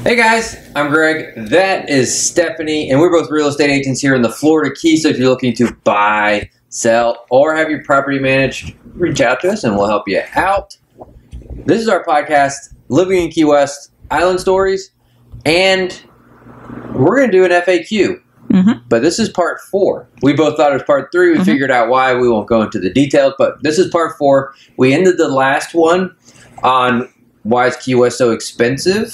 Hey guys, I'm Greg. That is Stephanie, and we're both real estate agents here in the Florida Keys. So if you're looking to buy, sell, or have your property managed, reach out to us and we'll help you out. This is our podcast, Living in Key West, Island Stories, and we're going to do an FAQ. But this is part 4. We both thought it was part 3. We figured out why. We won't go into the details, but this is part 4. We ended the last one on why is Key West so expensive.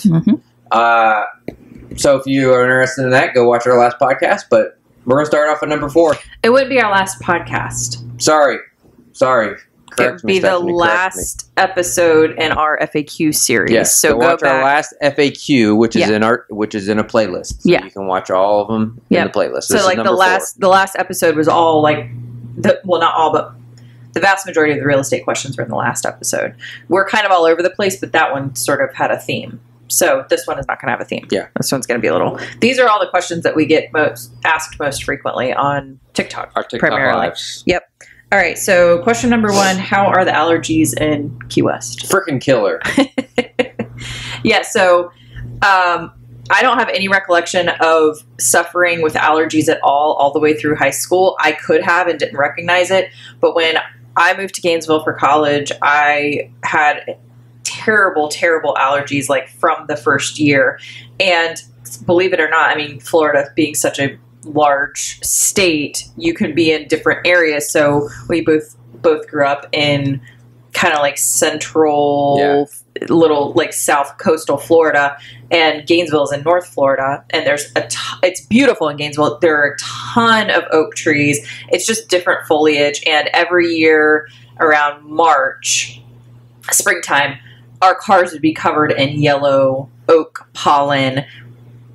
So if you are interested in that, go watch our last podcast, but we're going to start off at number 4. It would be our last podcast. Sorry. It would be the last episode in our FAQ series. Yes, so go watch back. Our last FAQ, which is in a playlist. So you can watch all of them in the playlist. So like the last episode was all like, not all, but the vast majority of the real estate questions were in the last episode. We're kind of all over the place, but that one sort of had a theme. So this one is not going to have a theme. Yeah. This one's going to be a little... These are all the questions that we get asked most frequently on TikTok. Our TikTok primarily. Lives. Yep. All right. So question number 1, how are the allergies in Key West? Freaking killer. Yeah. So I don't have any recollection of suffering with allergies at all the way through high school. I could have and didn't recognize it. But when I moved to Gainesville for college, I had terrible allergies like from the first year. And believe it or not, I mean, Florida being such a large state, you can be in different areas. So we both grew up in kind of like central, little like south coastal Florida, and Gainesville is in North Florida. And there's it's beautiful in Gainesville. There are a ton of oak trees. It's just different foliage. And every year around March, springtime, our cars would be covered in yellow oak pollen,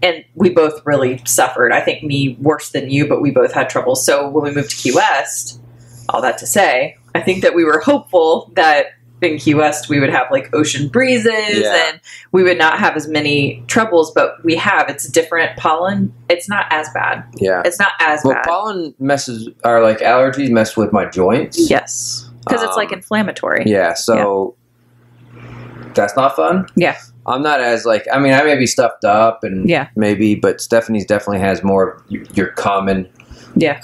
and we both really suffered. I think me worse than you, but we both had trouble. So when we moved to Key West, all that to say, I think that we were hopeful that in Key West we would have like ocean breezes and we would not have as many troubles, but we have. It's different pollen. It's not as bad. Yeah. It's not as bad. Pollen allergies mess with my joints. Yes. Because it's like inflammatory. Yeah. So that's not fun. Yeah. I'm not as like, I mean, I may be stuffed up and maybe, but Stephanie's definitely has more of your common like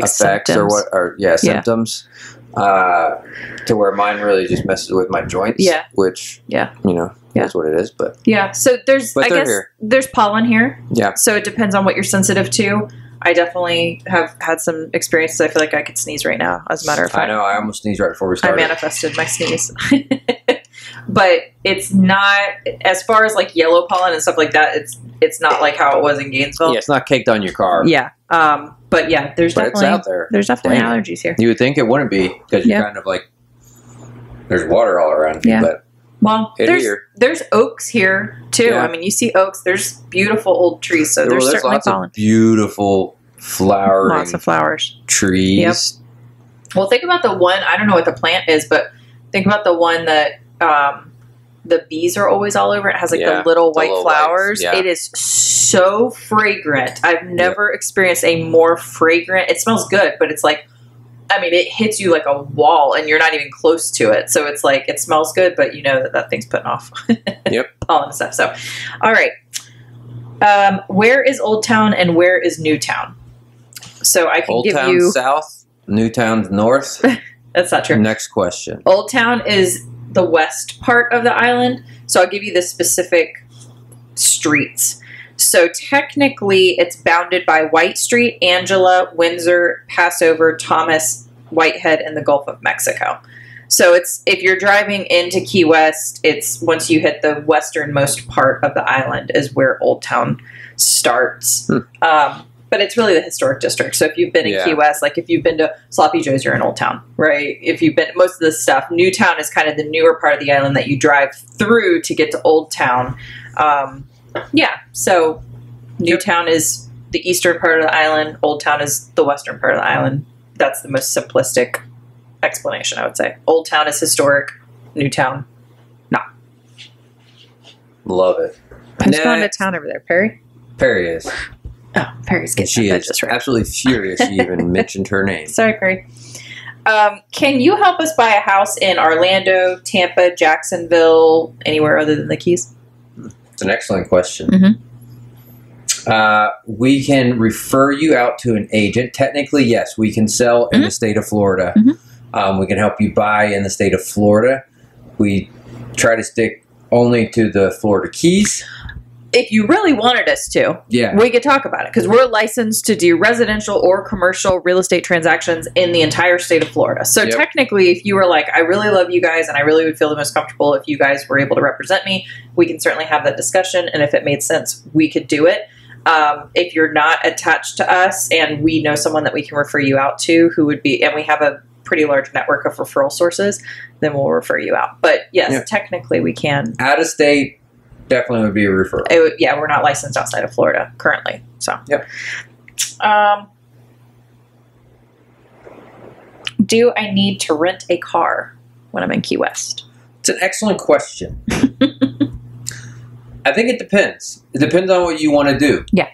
effects symptoms. Symptoms to where mine really just messes with my joints. Yeah. Which, is what it is. But so there's pollen here. Yeah. So it depends on what you're sensitive to. I definitely have had some experiences. I feel like I could sneeze right now, as a matter of fact. I know. I almost sneezed right before we started. I manifested my sneeze. But it's not, as far as like yellow pollen and stuff like that, it's not like how it was in Gainesville. Yeah, it's not caked on your car. Yeah. But yeah, there's definitely, it's out there. There's definitely allergies here. You would think it wouldn't be, because you're kind of like, there's water all around you. But well, there's oaks here too. Yeah. I mean, you see oaks. There's beautiful old trees, so there's certainly lots pollen. Of beautiful flowering, lots of flowers, trees. Yep. Well, think about the one. I don't know what the plant is, but think about the one that the bees are always all over. It has like the little white flowers. It is so fragrant. I've never experienced a more fragrant. It smells good, but it's like, I mean, it hits you like a wall and you're not even close to it. So it's like, it smells good, but you know that thing's putting off pollen and stuff. So, all right. Where is Old Town and where is New Town? So I can give you... Old Town south, New Town north. That's not true. Next question. Old Town is the west part of the island. So I'll give you the specific streets. So technically it's bounded by White Street, Angela, Windsor, Passover, Thomas, Whitehead, and the Gulf of Mexico. So it's, if you're driving into Key West, it's once you hit the westernmost part of the island is where Old Town starts. But it's really the historic district. So if you've been in Key West, like if you've been to Sloppy Joe's, you're in Old Town, right? If you've been, most of the stuff, New Town is kind of the newer part of the island that you drive through to get to Old Town. So New Town is the eastern part of the island. Old Town is the western part of the island. That's the most simplistic explanation, I would say. Old Town is historic. New Town, not. Love it. Who's going to town over there? Perry? Perry is. Oh, Perry's getting she is just right. Absolutely furious you even mentioned her name. Sorry, Perry. Can you help us buy a house in Orlando, Tampa, Jacksonville, anywhere other than the Keys? It's an excellent question. Mm-hmm. We can refer you out to an agent. Technically, yes, we can sell in the state of Florida. We can help you buy in the state of Florida. We try to stick only to the Florida Keys. If you really wanted us to, we could talk about it because we're licensed to do residential or commercial real estate transactions in the entire state of Florida. So technically, if you were like, I really love you guys and I really would feel the most comfortable if you guys were able to represent me, we can certainly have that discussion. And if it made sense, we could do it. If you're not attached to us and we know someone that we can refer you out to who would be, and we have a pretty large network of referral sources, then we'll refer you out. But yes, technically we can. Out of state. Definitely would be a referral. We're not licensed outside of Florida currently. So, do I need to rent a car when I'm in Key West? It's an excellent question. I think it depends. It depends on what you want to do. Yeah.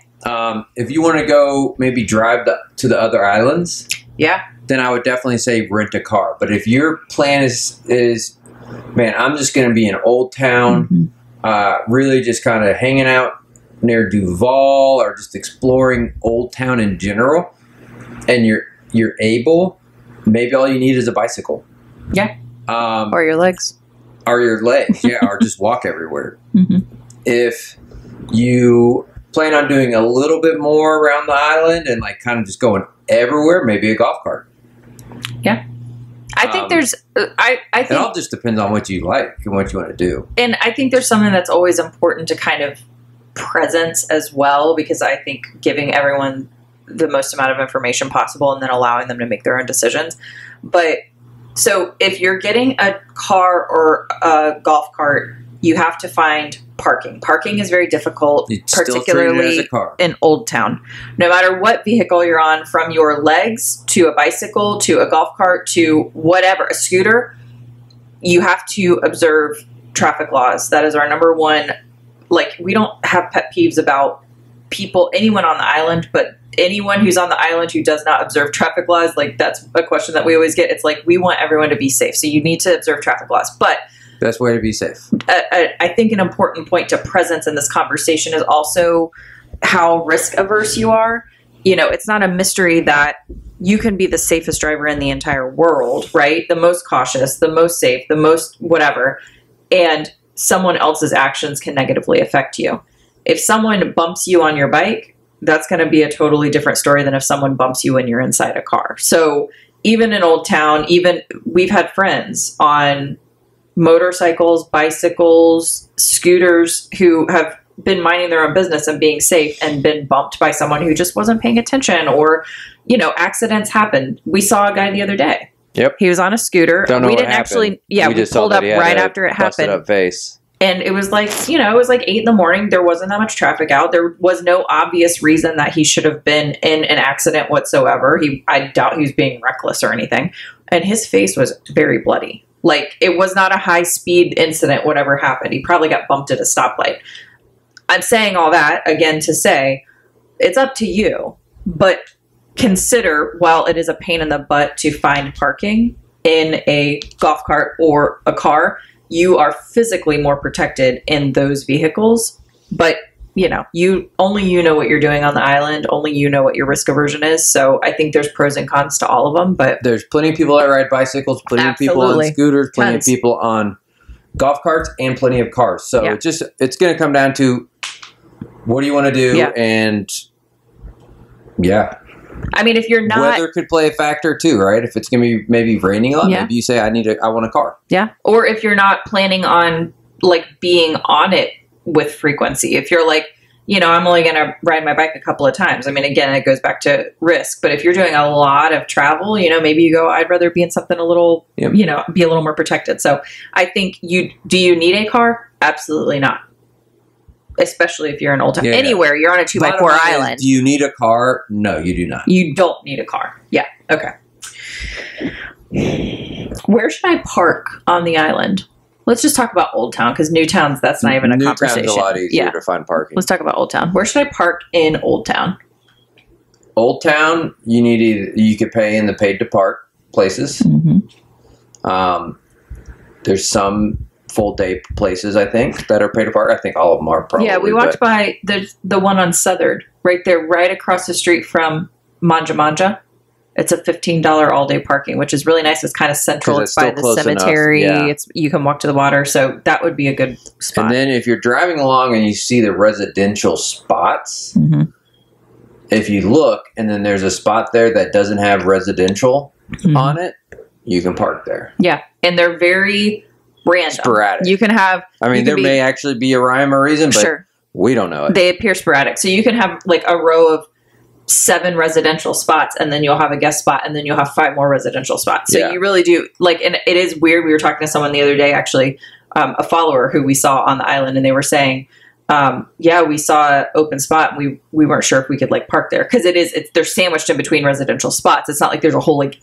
If you want to go maybe drive to the other islands, then I would definitely say rent a car. But if your plan is man, I'm just going to be in Old Town, really just kind of hanging out near Duval or just exploring Old Town in general, and you're able, maybe all you need is a bicycle. Yeah. Or your legs. Or your legs, or just walk everywhere. If you plan on doing a little bit more around the island and like kind of just going everywhere, maybe a golf cart. Yeah. I think there's, I think it all just depends on what you like and what you want to do. And I think there's something that's always important to kind of presence as well, because I think giving everyone the most amount of information possible and then allowing them to make their own decisions. But so if you're getting a car or a golf cart, you have to find parking. Parking is very difficult, particularly in Old Town. No matter what vehicle you're on, from your legs to a bicycle to a golf cart to whatever, a scooter, you have to observe traffic laws. That is our number one. Like, we don't have pet peeves about people, anyone on the island, but anyone who's on the island who does not observe traffic laws, like, that's a question that we always get. It's like, we want everyone to be safe. So you need to observe traffic laws. But best way to be safe. I think an important point to presence in this conversation is also how risk averse you are. You know, it's not a mystery that you can be the safest driver in the entire world, right? The most cautious, the most safe, the most whatever. And someone else's actions can negatively affect you. If someone bumps you on your bike, that's going to be a totally different story than if someone bumps you when you're inside a car. So even in Old Town, even we've had friends on motorcycles, bicycles, scooters who have been minding their own business and being safe and been bumped by someone who just wasn't paying attention, or, you know, accidents happen. We saw a guy the other day. Yep. He was on a scooter. Don't know we what didn't happened. Actually, we pulled up right after it happened. Up face. And it was like, you know, it was like 8 a.m. There wasn't that much traffic out. There was no obvious reason that he should have been in an accident whatsoever. I doubt he was being reckless or anything. And his face was very bloody. Like, it was not a high-speed incident, whatever happened. He probably got bumped at a stoplight. I'm saying all that, again, to say, it's up to you. But consider, while it is a pain in the butt to find parking in a golf cart or a car, you are physically more protected in those vehicles. But, you know, you know what you're doing on the island. Only you know what your risk aversion is. So I think there's pros and cons to all of them. But there's plenty of people that ride bicycles, plenty of people on scooters, plenty of people on golf carts, and plenty of cars. So it's going to come down to what do you want to do, and I mean, if you're not, weather could play a factor too, right? If it's going to be maybe raining a lot, maybe you say I want a car. Yeah. Or if you're not planning on like being on it with frequency, if you're like, you know, I'm only going to ride my bike a couple of times. I mean, again, it goes back to risk. But if you're doing a lot of travel, you know, maybe you go, I'd rather be in something a little, you know, be a little more protected. So I think do you need a car? Absolutely not. Especially if you're in Old Town. Anywhere, you're on a 2x4 island. Do you need a car? No, you do not. You don't need a car. Yeah. Okay. Where should I park on the island? Let's just talk about Old Town, because New Town's, that's not even a conversation. New Town's a lot easier to find parking. Let's talk about Old Town. Where should I park in Old Town? Old Town, you could pay in the paid to park places. Mm-hmm. There's some full day places, I think, that are pay to park. I think all of them are probably. Yeah, we walked by the one on Southard, right there, right across the street from Manja Manja. It's a $15 all day parking, which is really nice. It's kind of central. It's by the cemetery. Yeah. You can walk to the water, so that would be a good spot. And then if you're driving along and you see the residential spots, if you look and then there's a spot there that doesn't have residential on it, you can park there. Yeah, and they're very random. Sporadic. You can have. I mean, there may actually be a rhyme or reason, but we don't know it. They appear sporadic, so you can have like a row of 7 residential spots, and then you'll have a guest spot, and then you'll have 5 more residential spots. So you really do like, and it is weird. We were talking to someone the other day, actually, a follower who we saw on the island, and they were saying, we saw an open spot. And we weren't sure if we could like park there because they're sandwiched in between residential spots. It's not like there's a whole like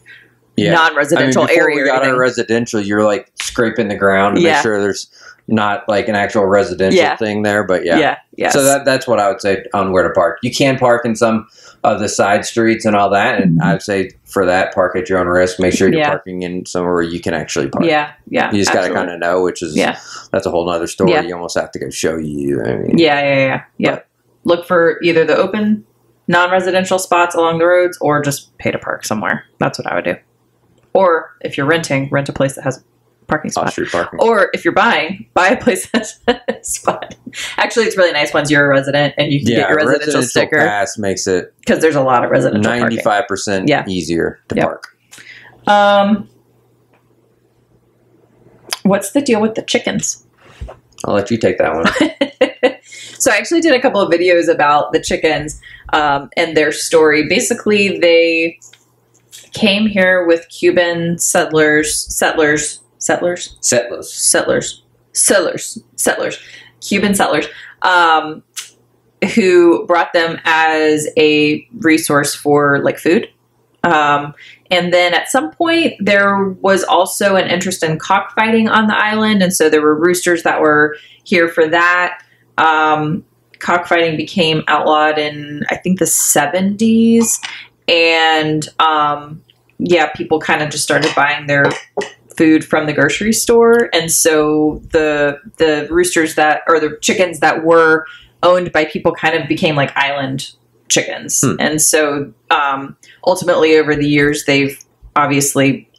non-residential area. Before we got our residential, you're like scraping the ground to make sure there's not like an actual residential thing there, but so that's what I would say on where to park. You can park in some of the side streets and all that, and I would say for that, park at your own risk. Make sure you're parking in somewhere where you can actually park. You just got to kind of know, which is that's a whole nother story. You almost have to go show you. I mean, But look for either the open non-residential spots along the roads, or just pay to park somewhere. That's what I would do. Or if you're renting, rent a place that has parking spot. Off-street parking. Or if you're buying, buy a place that has a spot. Actually, it's really nice once you're a resident and you can get your residential sticker. Pass makes it because there's a lot of residential 95% easier to park. What's the deal with the chickens? I'll let you take that one. So I actually did a couple of videos about the chickens and their story. Basically, they came here with Cuban settlers, Cuban settlers, who brought them as a resource for like food. And then at some point there was also an interest in cockfighting on the island. And so there were roosters that were here for that. Cockfighting became outlawed in, I think, the 70s. And, people kind of just started buying their food from the grocery store. And so the roosters or the chickens that were owned by people kind of became like island chickens. And so, ultimately over the years, they've obviously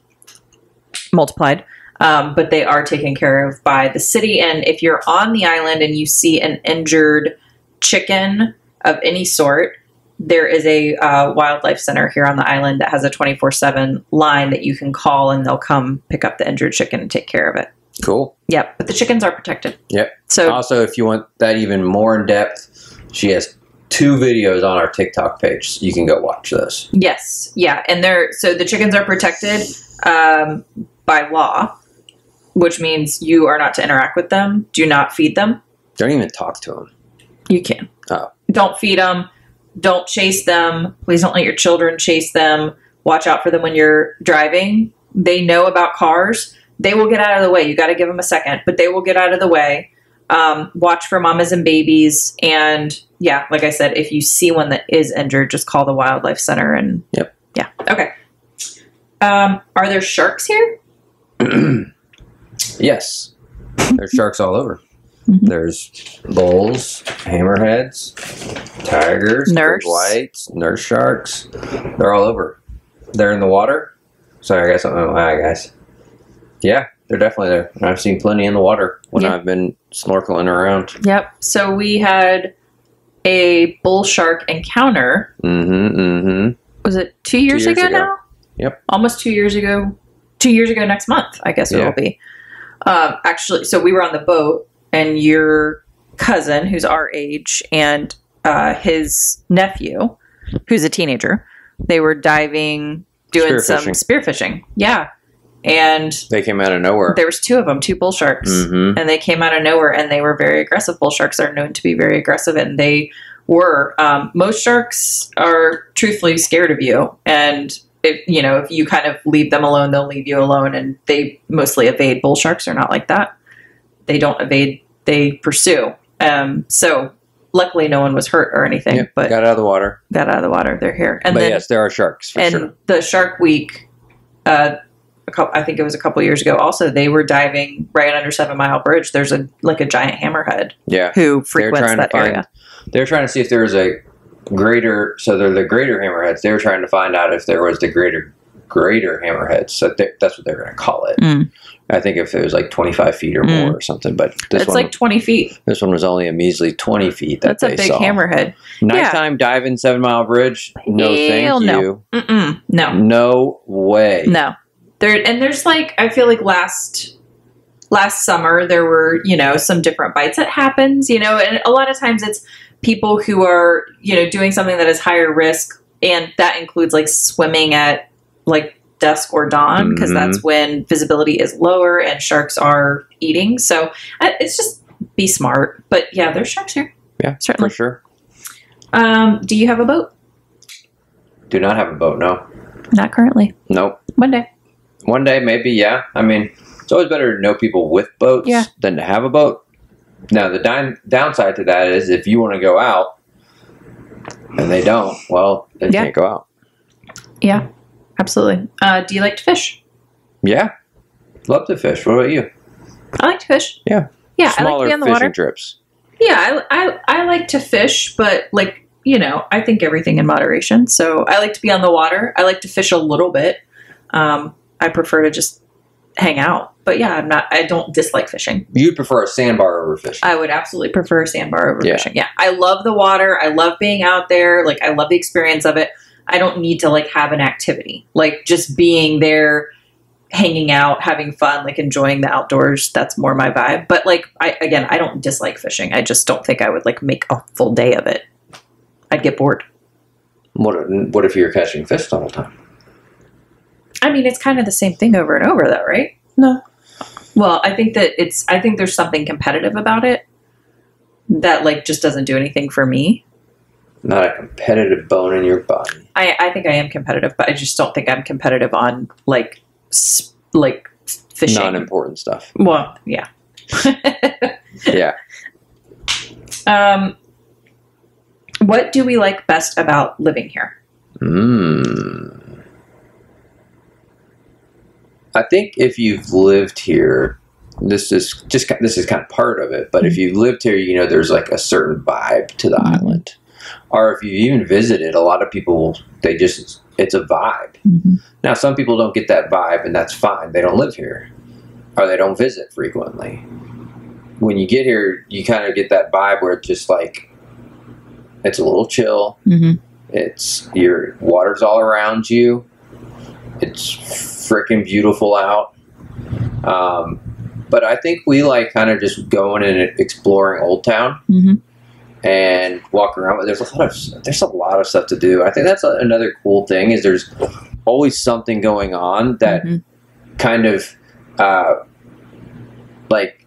multiplied, but they are taken care of by the city. And if you're on the island and you see an injured chicken of any sort, there is a wildlife center here on the island that has a 24/7 line that you can call, and they'll come pick up the injured chicken and take care of it. Cool. Yep. But the chickens are protected. Yep. So also, if you want that even more in depth, she has 2 videos on our TikTok page. So you can go watch those. Yes. Yeah. And so the chickens are protected by law, which means you are not to interact with them. Do not feed them. Don't even talk to them. You can. Oh. Don't feed them. Don't chase them. Please don't let your children chase them. Watch out for them when you're driving. They know about cars. They will get out of the way. You got to give them a second, but they will get out of the way. Watch for mamas and babies. And like I said, if you see one that is injured, just call the wildlife center. And okay. Are there sharks here? Yes. There's sharks all over. There's bulls, hammerheads, tigers, great whites, nurse sharks. They're all over. They're in the water. Sorry, I got something in my eye, guys. Yeah, they're definitely there. And I've seen plenty in the water when I've been snorkeling around. Yep. So we had a bull shark encounter. Was it 2 years ago now? Yep. Almost 2 years ago. 2 years ago next month, I guess it will be. Actually, so we were on the boat, and your cousin, who's our age, and his nephew, who's a teenager, they were diving, doing some spearfishing. Yeah. And they came out of nowhere. There was 2 of them, 2 bull sharks, and they came out of nowhere, and they were very aggressive. Bull sharks are known to be very aggressive, and they were. Most sharks are truthfully scared of you, and if you kind of leave them alone, they'll leave you alone, and they mostly evade. Bull sharks are not like that. They don't evade, they pursue. So luckily no one was hurt or anything, but got out of the water. They're here. And yes, there are sharks for sure. And the Shark Week, I think it was a couple years ago. Also, they were diving right under 7 Mile Bridge. There's a giant hammerhead. Yeah. Who frequents that area. They're trying to see if there was a greater, so they're the greater hammerheads. They were trying to find out if there was the greater hammerheads. So that's what they're going to call it. I think if it was like 25 feet or more or something, but it's like 20 feet. This one was only a measly 20 feet. That's a big hammerhead. Nighttime diving 7 Mile Bridge? No, thank you. No. No way. No. There's like, I feel like last summer there were, some different bites that happens, and a lot of times it's people who are, doing something that is higher risk, and that includes like swimming at like dusk or dawn, because that's when visibility is lower and sharks are eating. So it's just be smart. But yeah, there's sharks here. Yeah, certainly. For sure. Do you have a boat? Do not have a boat, no. Not currently. Nope. One day. One day, maybe, yeah. I mean, it's always better to know people with boats than to have a boat. Now, the downside to that is if you want to go out and they don't, well, they can't go out. Yeah, absolutely. Do you like to fish? Yeah. Love to fish. What about you? I like to fish. Yeah. Yeah, Smaller I like to be on the fishing water. Trips. Yeah, I like to fish, but like, I think everything in moderation. So I like to be on the water. I like to fish a little bit. I prefer to just hang out. But yeah, I don't dislike fishing. You'd prefer a sandbar over fishing? I would absolutely prefer a sandbar over fishing. Yeah. I love the water. I love being out there. Like, I love the experience of it. I don't need to like have an activity. Like, just being there, hanging out, having fun, like enjoying the outdoors. That's more my vibe. But like, I don't dislike fishing. I just don't think I would like make a full day of it. I'd get bored. What if you're catching fish the whole time? I mean, it's kind of the same thing over and over though, right? No. Well, I think there's something competitive about it that like just doesn't do anything for me. Not a competitive bone in your body. I think I am competitive, but I just don't think I'm competitive on like fishing. Non-important stuff. Well, yeah. Yeah. What do we like best about living here? I think if you've lived here, this is kind of part of it. But if you've lived here, there's like a certain vibe to the island. Or if you even visited, a lot of people it's a vibe. Now, some people don't get that vibe, and that's fine. They don't live here, or they don't visit frequently. When you get here, you kind of get that vibe where it's just like it's a little chill. It's your water's all around you. It's freaking beautiful out. But I think we like kind of just going and exploring Old Town and walking around. There's a lot of stuff to do. I think that's another cool thing is there's always something going on that kind of like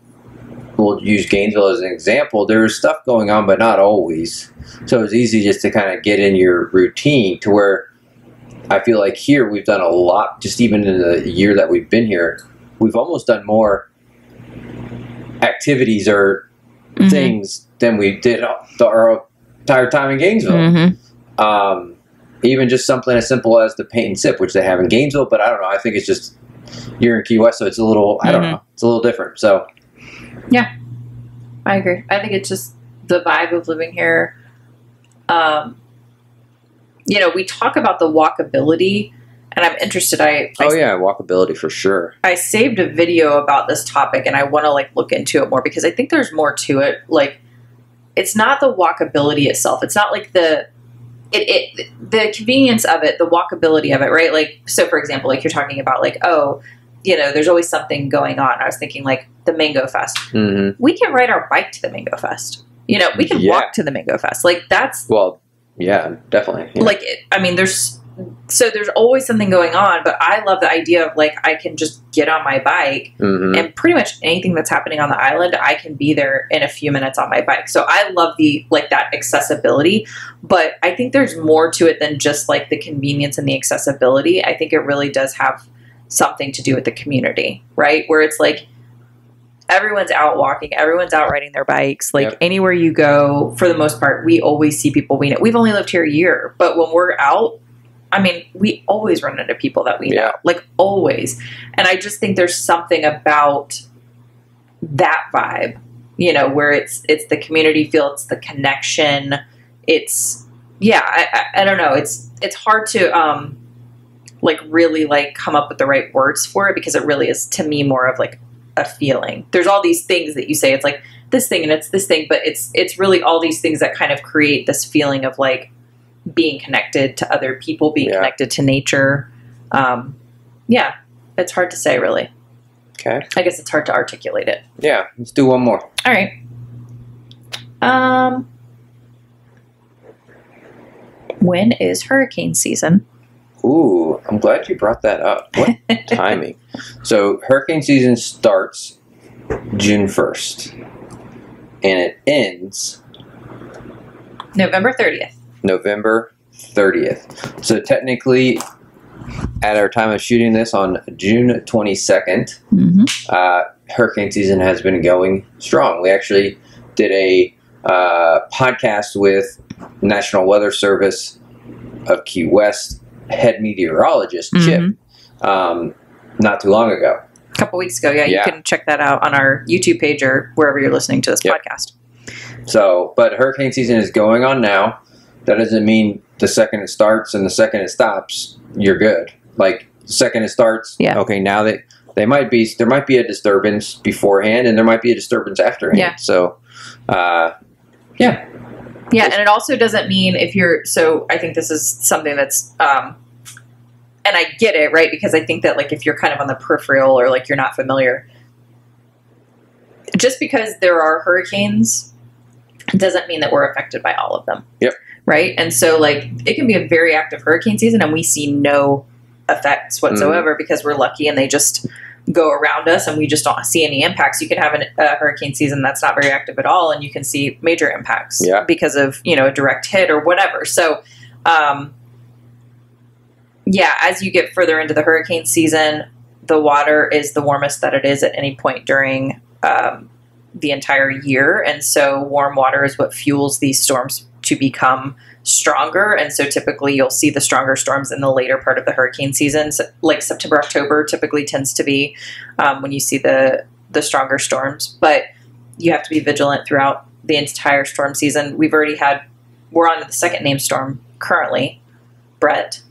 we'll use Gainesville as an example. There's stuff going on, but not always. So it's easy just to kind of get in your routine to where I feel like here we've done a lot, just even in the year that we've been here, we've almost done more activities or things than we did our entire time in Gainesville. Even just something as simple as the paint and sip, which they have in Gainesville, but I don't know. I think it's just, you're in Key West, so it's a little, I don't know, it's a little different. So, yeah, I agree. I think it's just the vibe of living here. We talk about the walkability, and I'm interested. Walkability for sure. I saved a video about this topic, and I want to like look into it more because I think there's more to it. Like, it's not the walkability itself. It's not like the convenience of it, the walkability of it, right? Like, so for example, like you're talking about like, there's always something going on. I was thinking like the Mango Fest. We can ride our bike to the Mango Fest. We can walk to the Mango Fest. Like that's yeah, definitely. Yeah. Like, there's always something going on, but I love the idea of like, I can just get on my bike and pretty much anything that's happening on the island, I can be there in a few minutes on my bike. So I love that accessibility, but I think there's more to it than just like the convenience and the accessibility. I think it really does have something to do with the community, right? Where it's like, everyone's out walking, everyone's out riding their bikes. Like anywhere you go, for the most part, we always see people we know. We've only lived here a year, but when we're out, I mean, we always run into people that we know, like always. And I just think there's something about that vibe, you know, where it's the community feel, it's the connection. It's, I don't know. It's hard to, like really like come up with the right words for it, because it really is to me more of like a feeling. There's all these things that you say, it's like this thing and it's this thing, but it's really all these things that kind of create this feeling of like being connected to other people, being connected to nature. It's hard to say, really. Okay. I guess it's hard to articulate it. Yeah, let's do one more. All right. When is hurricane season? Ooh, I'm glad you brought that up. What timing? So hurricane season starts June 1st, and it ends November 30th. November 30th. So technically, at our time of shooting this on June 22nd, hurricane season has been going strong. We actually did a podcast with National Weather Service of Key West head meteorologist, Chip, not too long ago. A couple weeks ago, you can check that out on our YouTube page or wherever you're listening to this podcast. So, but hurricane season is going on now. That doesn't mean the second it starts and the second it stops, you're good. Like, the second it starts, okay, now that there might be a disturbance beforehand and there might be a disturbance afterhand. Yeah. So, Yeah, and it also doesn't mean if you're, so I think this is something that's, and I get it, right? Because I think that like if you're kind of on the peripheral or like you're not familiar, just because there are hurricanes doesn't mean that we're affected by all of them. Yep. Right? And so like it can be a very active hurricane season and we see no effects whatsoever because we're lucky and they just go around us and we just don't see any impacts. You can have a hurricane season that's not very active at all and you can see major impacts because of, you know, a direct hit or whatever. So, as you get further into the hurricane season, the water is the warmest that it is at any point during the entire year. And so warm water is what fuels these storms to become stronger. And so typically you'll see the stronger storms in the later part of the hurricane season. So like September, October typically tends to be when you see the stronger storms. But you have to be vigilant throughout the entire storm season. We're on the second named storm currently, Brett.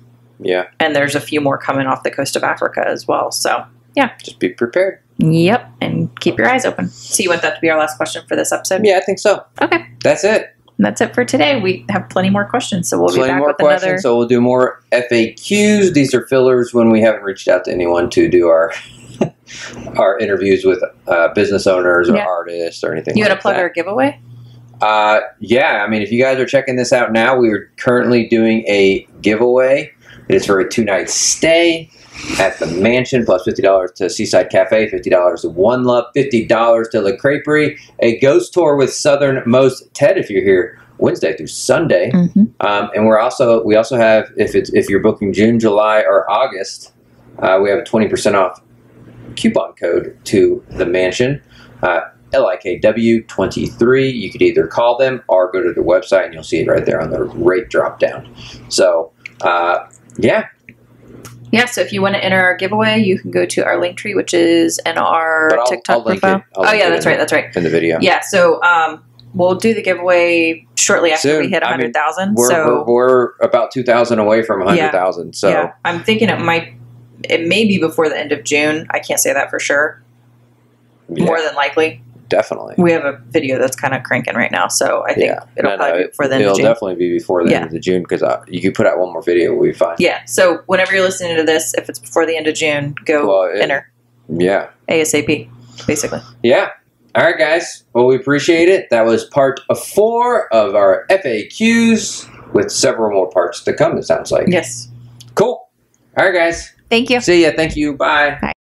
Yeah. And there's a few more coming off the coast of Africa as well. So, just be prepared. Yep. And keep your eyes open. So you want that to be our last question for this episode? Yeah, I think so. Okay. That's it. That's it for today. We have plenty more questions, so we'll be back with another. So we'll do more FAQs. These are fillers when we haven't reached out to anyone to do our interviews with business owners or artists or anything. You want to plug our giveaway? I mean, if you guys are checking this out now, we are currently doing a giveaway. It is for a 2-night stay at the mansion, plus $50 to Seaside Cafe, $50 to One Love, $50 to La Creperie, a ghost tour with Southernmost Ted if you're here Wednesday through Sunday. And we also have, if you're booking June, July, or August, we have a 20% off coupon code to the mansion, LIKW23. You could either call them or go to their website and you'll see it right there on the rate drop down. So, so if you want to enter our giveaway, you can go to our link tree, which is in our TikTok profile. That's right. In the video. Yeah, so we'll do the giveaway shortly after we hit 100,000. We're about 2,000 away from 100,000. So I'm thinking it may be before the end of June. I can't say that for sure. More than likely. Definitely. We have a video that's kind of cranking right now, so I think it'll probably be before the end of June. It'll definitely be before the end of June because you can put out one more video, we'll be fine. Yeah, so whenever you're listening to this, if it's before the end of June, enter. Yeah. ASAP, basically. Yeah. All right, guys. Well, we appreciate it. That was part 4 of our FAQs with several more parts to come, it sounds like. Yes. Cool. All right, guys. Thank you. See ya. Thank you. Bye. Bye.